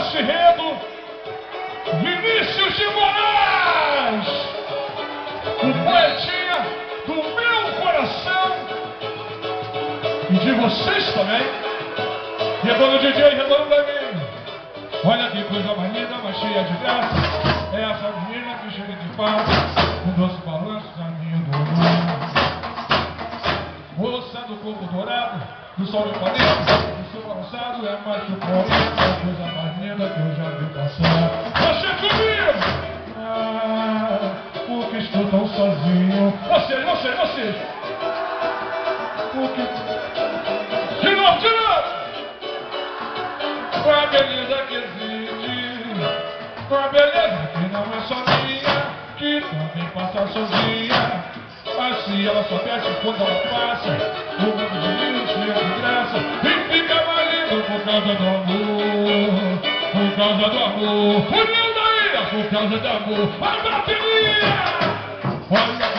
nosso enredo, Vinícius de Moraes, o poetinha do meu coração e de vocês também. Redondo DJ, redondo da mim. Olha que coisa mais linda, mais cheia de graça. É essa menina que chega de paz, com doce balanço, caminho do mundo. Moça do corpo dourado, do sol de Ipanema, o seu balançado é mais que o poema, a coisa mais linda que eu já vi passar. Você comigo! Porque estou tão sozinho. Vocês! Porque... De novo! Com a beleza que existe, com a beleza que não é só minha, que também passa sozinha. Assim ela só desce quando ela passa, o mundo de mim cheio de graça, e fica valendo por causa do amor, por causa do amor. União da ilha, por causa do amor. A bateria! Olha